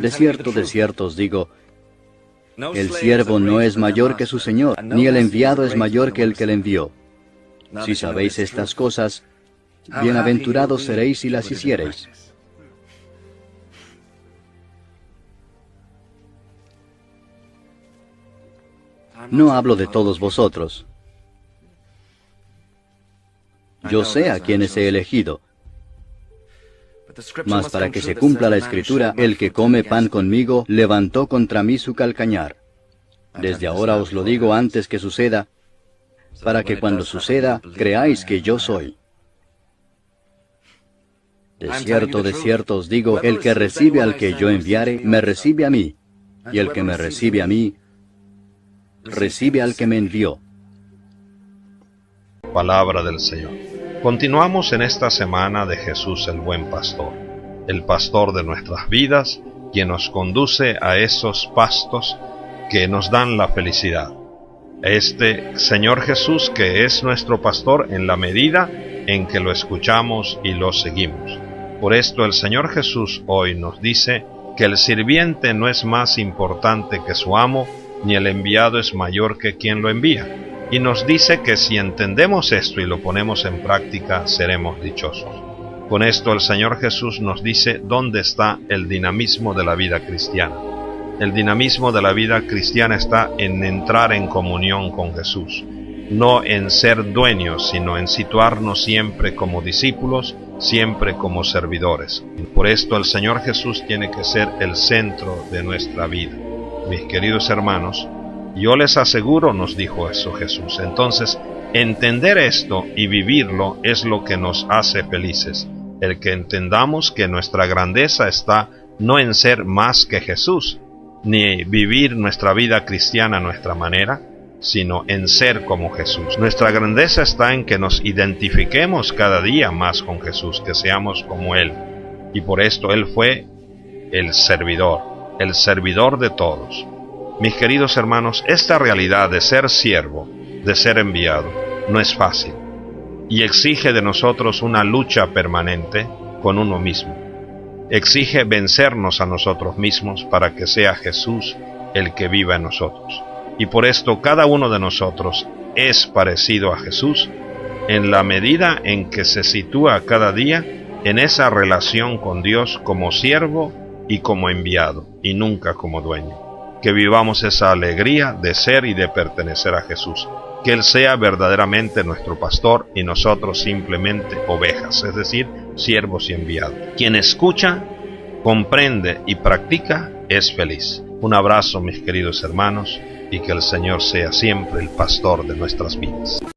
De cierto os digo, el siervo no es mayor que su señor, ni el enviado es mayor que el que le envió. Si sabéis estas cosas, bienaventurados seréis si las hiciereis. No hablo de todos vosotros. Yo sé a quienes he elegido. Mas para que se cumpla la Escritura, el que come pan conmigo levantó contra mí su calcañar. Desde ahora os lo digo antes que suceda, para que cuando suceda, creáis que yo soy. De cierto os digo, el que recibe al que yo enviare, me recibe a mí, y el que me recibe a mí, recibe al que me envió. Palabra del Señor. Continuamos en esta semana de Jesús el Buen Pastor, el pastor de nuestras vidas, quien nos conduce a esos pastos que nos dan la felicidad. Este Señor Jesús que es nuestro pastor en la medida en que lo escuchamos y lo seguimos. Por esto el Señor Jesús hoy nos dice que el sirviente no es más importante que su amo, ni el enviado es mayor que quien lo envía. Y nos dice que si entendemos esto y lo ponemos en práctica, seremos dichosos. Con esto el Señor Jesús nos dice dónde está el dinamismo de la vida cristiana. El dinamismo de la vida cristiana está en entrar en comunión con Jesús, no en ser dueños, sino en situarnos siempre como discípulos, siempre como servidores. Por esto el Señor Jesús tiene que ser el centro de nuestra vida. Mis queridos hermanos, yo les aseguro, nos dijo eso Jesús. Entonces, entender esto y vivirlo es lo que nos hace felices. El que entendamos que nuestra grandeza está no en ser más que Jesús, ni vivir nuestra vida cristiana a nuestra manera, sino en ser como Jesús. Nuestra grandeza está en que nos identifiquemos cada día más con Jesús, que seamos como Él. Y por esto Él fue el servidor de todos. Mis queridos hermanos, esta realidad de ser siervo, de ser enviado, no es fácil y exige de nosotros una lucha permanente con uno mismo. Exige vencernos a nosotros mismos para que sea Jesús el que viva en nosotros. Y por esto cada uno de nosotros es parecido a Jesús en la medida en que se sitúa cada día en esa relación con Dios como siervo y como enviado, y nunca como dueño. Que vivamos esa alegría de ser y de pertenecer a Jesús. Que Él sea verdaderamente nuestro pastor y nosotros simplemente ovejas, es decir, siervos y enviados. Quien escucha, comprende y practica es feliz. Un abrazo, mis queridos hermanos, y que el Señor sea siempre el pastor de nuestras vidas.